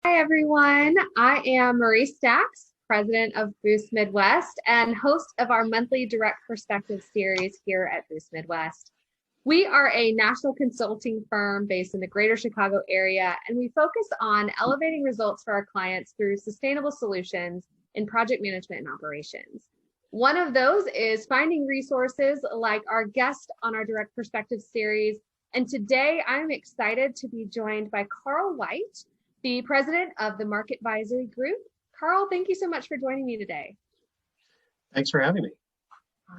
Hi, everyone. I am Marie Stacks, president of Boost Midwest and host of our monthly Direct Perspective series here at Boost Midwest. We are a national consulting firm based in the greater Chicago area, and we focus on elevating results for our clients through sustainable solutions in project management and operations. One of those is finding resources like our guest on our Direct Perspective series. And today I'm excited to be joined by Carl White, the president of the MarketVisory Group. Carl, thank you so much for joining me today. Thanks for having me.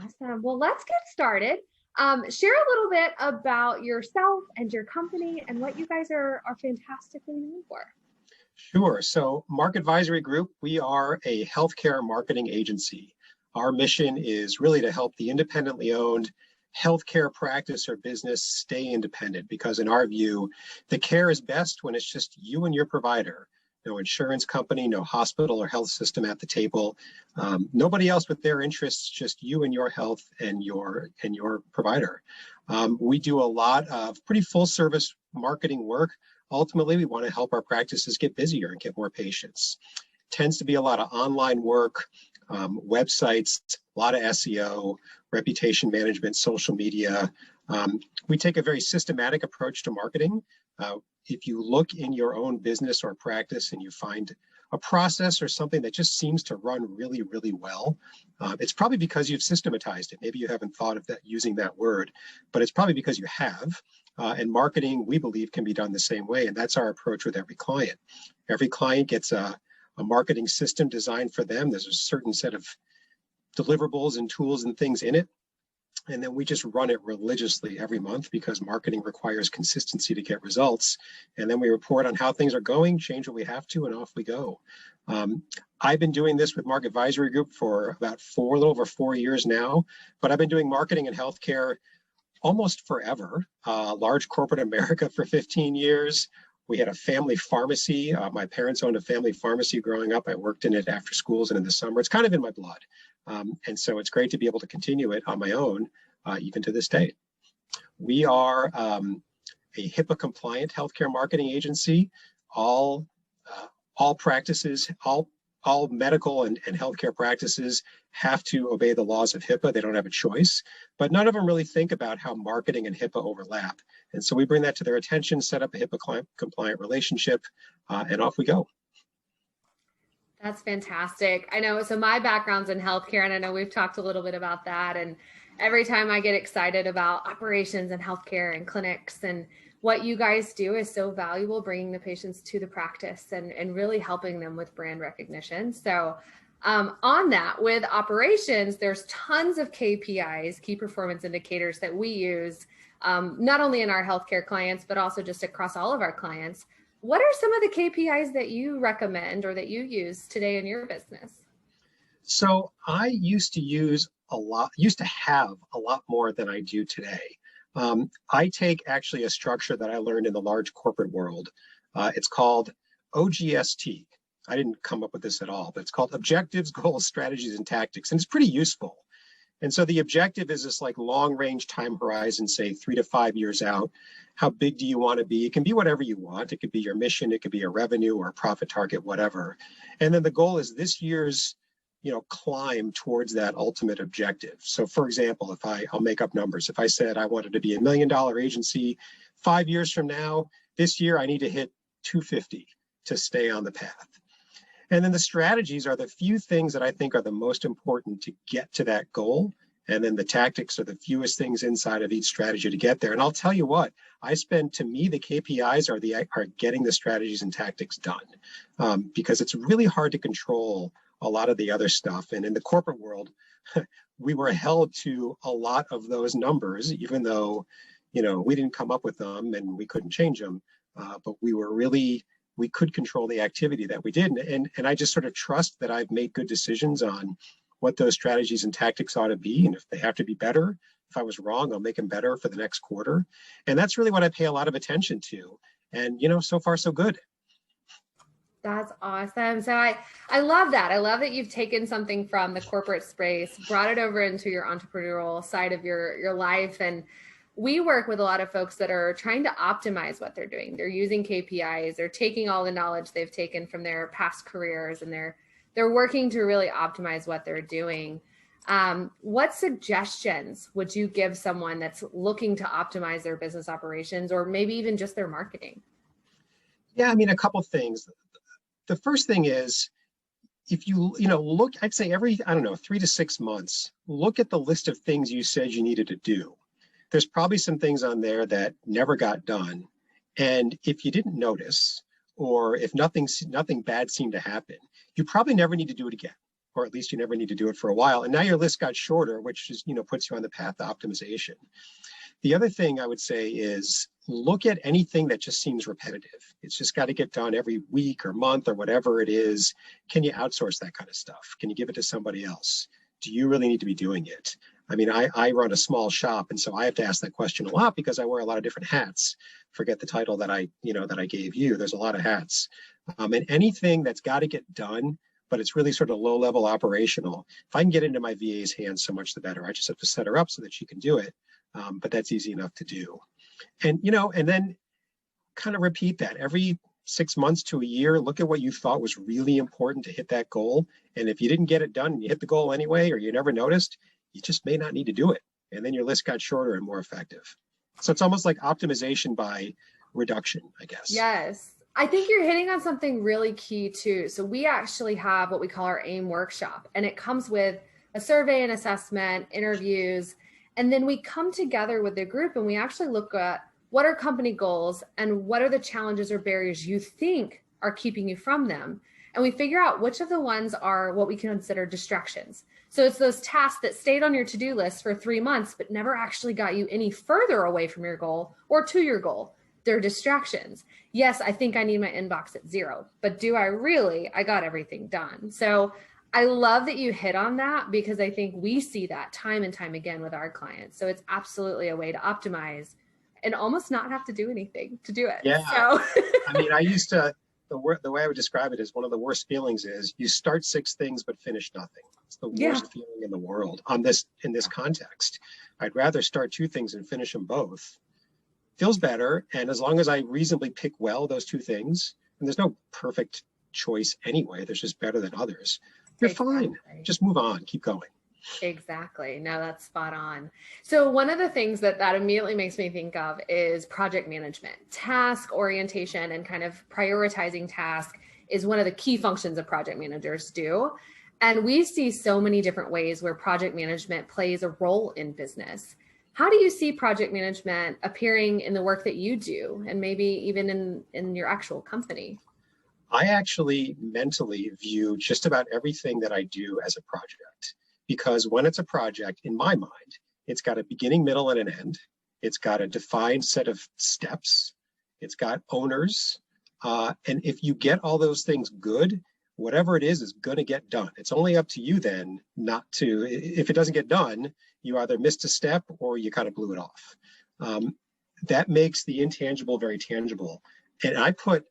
Awesome. Well, let's get started. Share a little bit about yourself and your company and what you guys are fantastically known for. Sure. So MarketVisory Group, we are a healthcare marketing agency. Our mission is really to help the independently owned healthcare practice or business stay independent, because in our view, the care is best when it's just you and your provider. No insurance company, no hospital or health system at the table, nobody else with their interests, just you and your health and your provider. We do a lot of pretty full service marketing work. Ultimately, we want to help our practices get busier and get more patients. Tends to be a lot of online work, websites, a lot of SEO, reputation management, social media. We take a very systematic approach to marketing. If you look in your own business or practice and you find a process or something that just seems to run really, really well, it's probably because you've systematized it. Maybe you haven't thought of that using that word, but it's probably because you have. And marketing, we believe, can be done the same way. And that's our approach with every client. Every client gets a marketing system designed for them. There's a certain set of deliverables and tools and things in it. And then we just run it religiously every month because marketing requires consistency to get results. And then we report on how things are going, change what we have to, and off we go. I've been doing this with MarketVisory Group for about a little over 4 years now, but I've been doing marketing in healthcare almost forever. Large corporate America for 15 years. We had a family pharmacy. My parents owned a family pharmacy growing up. I worked in it after schools and in the summer. It's kind of in my blood. And so it's great to be able to continue it on my own, even to this day. We are a HIPAA compliant healthcare marketing agency. All practices, all medical and healthcare practices have to obey the laws of HIPAA. They don't have a choice, but none of them really think about how marketing and HIPAA overlap. And so we bring that to their attention, set up a HIPAA compliant relationship, and off we go. That's fantastic. I know, so my background's in healthcare, and I know we've talked a little bit about that. And every time I get excited about operations and healthcare and clinics, and what you guys do is so valuable, bringing the patients to the practice and really helping them with brand recognition. So on that, with operations, there's tons of KPIs, key performance indicators, that we use, not only in our healthcare clients, but also just across all of our clients. What are some of the KPIs that you recommend or that you use today in your business? So I used to have a lot more than I do today. I take actually a structure that I learned in the large corporate world. It's called OGST. I didn't come up with this at all, but it's called Objectives, Goals, Strategies, and Tactics. And it's pretty useful. And so the objective is this like long range time horizon, say 3 to 5 years out. How big do you want to be? It can be whatever you want. It could be your mission. It could be a revenue or a profit target, whatever. And then the goal is this year's, climb towards that ultimate objective. So for example, I'll make up numbers. If I said I wanted to be $1 million agency 5 years from now, this year I need to hit 250 to stay on the path. And then the strategies are the few things that I think are the most important to get to that goal. And then the tactics are the fewest things inside of each strategy to get there. And I'll tell you what, to me, the KPIs are getting the strategies and tactics done, because it's really hard to control a lot of the other stuff. And in the corporate world, we were held to a lot of those numbers, even though, we didn't come up with them and we couldn't change them. But we could control the activity that we did. And I just sort of trust that I've made good decisions on what those strategies and tactics ought to be. And if they have to be better, if I was wrong, I'll make them better for the next quarter. And that's really what I pay a lot of attention to. And, so far, so good. That's awesome. So I love that. I love that you've taken something from the corporate space, brought it over into your entrepreneurial side of your life. And we work with a lot of folks that are trying to optimize what they're doing. They're using KPIs, they're taking all the knowledge they've taken from their past careers, and they're working to really optimize what they're doing. What suggestions would you give someone that's looking to optimize their business operations, or maybe even just their marketing? Yeah, I mean, a couple things. The first thing is, if you look, I'd say every, I don't know, 3 to 6 months, look at the list of things you said you needed to do. There's probably some things on there that never got done. And if you didn't notice, or if nothing bad seemed to happen, you probably never need to do it again, or at least you never need to do it for a while. And now your list got shorter, which is, puts you on the path to optimization. The other thing I would say is look at anything that just seems repetitive. It's just got to get done every week or month or whatever it is. Can you outsource that kind of stuff? Can you give it to somebody else? Do you really need to be doing it? I mean, I run a small shop, and so I have to ask that question a lot because I wear a lot of different hats. Forget the title that I gave you. There's a lot of hats. And anything that's got to get done, but it's really sort of low-level operational, if I can get into my VA's hands, so much the better. I just have to set her up so that she can do it. But that's easy enough to do. And, and then kind of repeat that every 6 months to a year. Look at what you thought was really important to hit that goal. And if you didn't get it done and you hit the goal anyway, or you never noticed, you just may not need to do it. And then your list got shorter and more effective. So it's almost like optimization by reduction, I guess. Yes. I think you're hitting on something really key too. So we actually have what we call our AIM workshop, and it comes with a survey and assessment, interviews, and then we come together with the group and we actually look at what are company goals and what are the challenges or barriers you think are keeping you from them. And we figure out which of the ones are what we consider distractions. So it's those tasks that stayed on your to-do list for 3 months, but never actually got you any further away from your goal or to your goal. They're distractions. Yes, I think I need my inbox at 0, but do I really? I got everything done. So I love that you hit on that, because I think we see that time and time again with our clients. So it's absolutely a way to optimize and almost not have to do anything to do it. Yeah. So I mean, I used to, the way I would describe it is one of the worst feelings is you start 6 things but finish nothing. It's the worst feeling in the world in this context. I'd rather start 2 things and finish them both. Feels better. And as long as I reasonably pick well those 2 things, and there's no perfect choice anyway, there's just better than others, you're fine. Just move on, keep going. Exactly. No, that's spot on. So one of the things that immediately makes me think of is project management. Task orientation and kind of prioritizing task is one of the key functions of project managers do. And we see so many different ways where project management plays a role in business. How do you see project management appearing in the work that you do, and maybe even in your actual company? I actually mentally view just about everything that I do as a project, because when it's a project, in my mind, it's got a beginning, middle, and an end. It's got a defined set of steps. It's got owners. And if you get all those things good, whatever it is going to get done. It's only up to you then not to, if it doesn't get done, you either missed a step or you kind of blew it off. That makes the intangible very tangible. And I put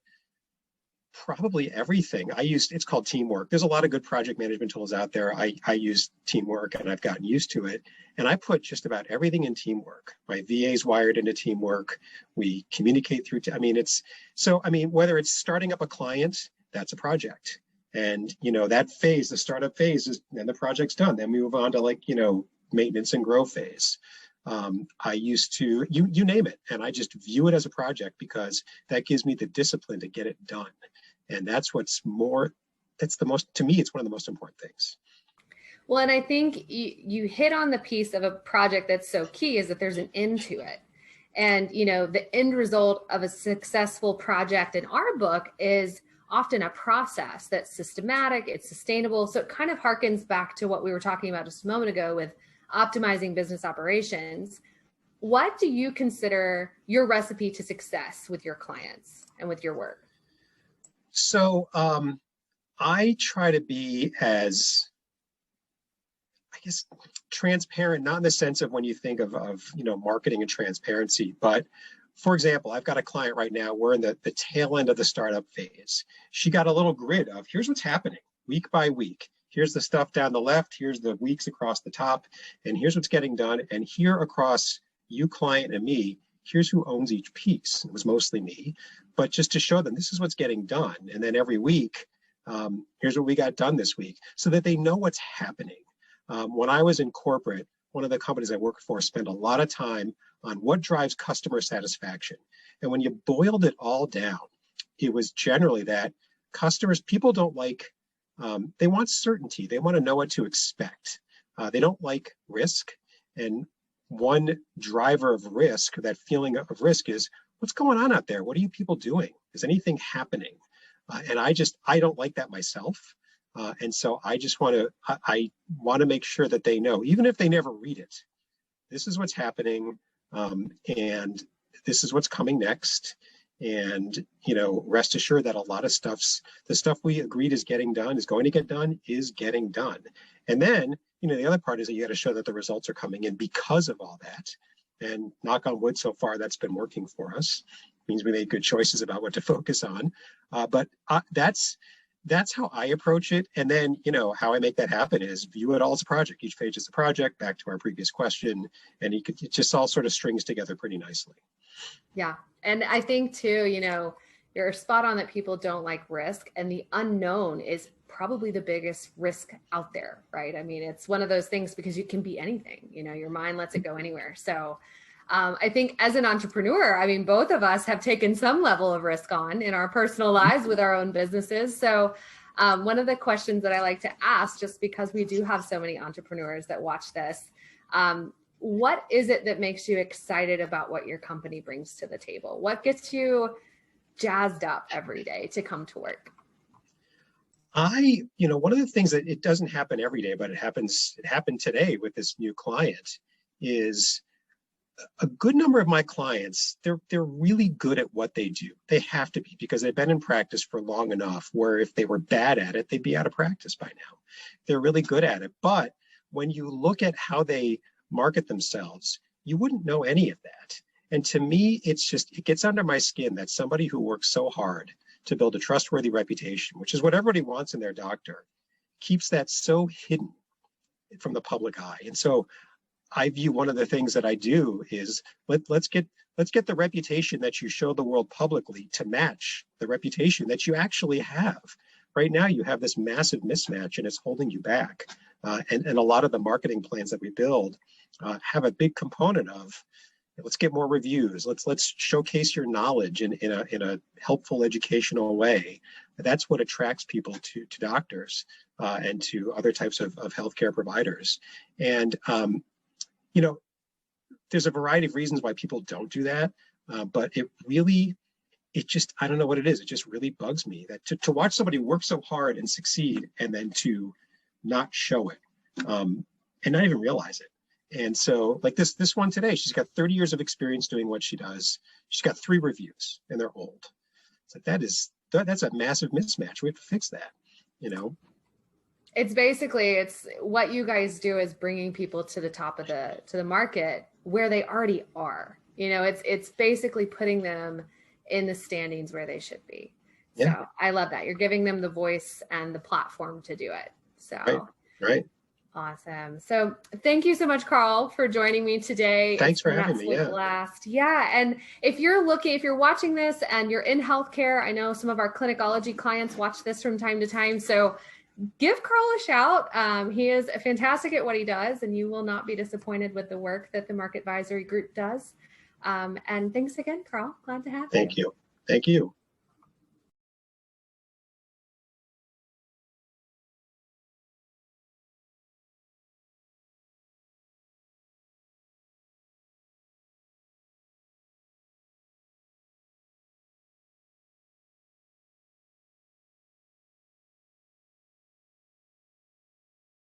probably everything. It's called Teamwork. There's a lot of good project management tools out there. I use Teamwork and I've gotten used to it. And I put just about everything in Teamwork. My VA's wired into Teamwork. We communicate through, whether it's starting up a client, that's a project. And, that phase, the startup phase is, then the project's done. Then we move on to maintenance and grow phase. I used to, you name it. And I just view it as a project because that gives me the discipline to get it done. And that's to me, it's one of the most important things. Well, and I think you hit on the piece of a project that's so key is that there's an end to it. And, the end result of a successful project in our book is often a process that's systematic, it's sustainable. So it kind of harkens back to what we were talking about just a moment ago with optimizing business operations. What do you consider your recipe to success with your clients and with your work? So I try to be as, transparent, not in the sense of when you think of marketing and transparency, but for example, I've got a client right now, we're in the tail end of the startup phase. She got a little grid of here's what's happening week by week. Here's the stuff down the left, here's the weeks across the top, and here's what's getting done. And here across you client and me, here's who owns each piece. It was mostly me, but just to show them this is what's getting done. And then every week, here's what we got done this week, so that they know what's happening. When I was in corporate, one of the companies I worked for spent a lot of time on what drives customer satisfaction. And when you boiled it all down, it was generally that people don't like, they want certainty. They want to know what to expect. They don't like risk. And one driver of risk, that feeling of risk, is what's going on out there? What are you people doing? Is anything happening? And I don't like that myself. And so I want to make sure that they know, even if they never read it, this is what's happening, and this is what's coming next. And, rest assured that a lot of the stuff we agreed is getting done, is going to get done, is getting done. And then, the other part is that you got to show that the results are coming in because of all that. And knock on wood, so far that's been working for us. It means we made good choices about what to focus on. But that's how I approach it. And then, how I make that happen is view it all as a project. Each page is a project, back to our previous question, and it just all sort of strings together pretty nicely. Yeah. And I think too, you're spot on that people don't like risk, and the unknown is probably the biggest risk out there, right? I mean, it's one of those things because you can be anything, your mind lets it go anywhere. So I think as an entrepreneur, I mean, both of us have taken some level of risk on in our personal lives with our own businesses. So one of the questions that I like to ask, just because we do have so many entrepreneurs that watch this, what is it that makes you excited about what your company brings to the table? What gets you jazzed up every day to come to work? One of the things that it doesn't happen every day, but it happened today with this new client, is a good number of my clients, they're really good at what they do. They have to be, because they've been in practice for long enough where if they were bad at it, they'd be out of practice by now. They're really good at it. But when you look at how they market themselves, you wouldn't know any of that. And to me, it gets under my skin that somebody who works so hard to build a trustworthy reputation, which is what everybody wants in their doctor, keeps that so hidden from the public eye. And so I view one of the things that I do is let's get the reputation that you show the world publicly to match the reputation that you actually have. Right now, you have this massive mismatch, and it's holding you back. And a lot of the marketing plans that we build have a big component of, let's get more reviews. Let's showcase your knowledge in a helpful, educational way. That's what attracts people to doctors and to other types of healthcare providers. And there's a variety of reasons why people don't do that, but I don't know what it is. It just really bugs me that to watch somebody work so hard and succeed, and then to not show it and not even realize it. And so, like this one today, she's got 30 years of experience doing what she does. She's got 3 reviews, and they're old. It's like that's a massive mismatch. We have to fix that. It's what you guys do is bringing people to the top of the market where they already are. It's basically putting them in the standings where they should be. Yeah. So I love that. You're giving them the voice and the platform to do it. So right. Awesome. So thank you so much, Carl, for joining me today. Thanks for having me. Yeah. Blast. Yeah. And if you're watching this and you're in healthcare, I know some of our clinicology clients watch this from time to time. So give Carl a shout. He is fantastic at what he does, and you will not be disappointed with the work that the MarketVisory Group does. And thanks again, Carl. Glad to have you. Thank you. Thank you.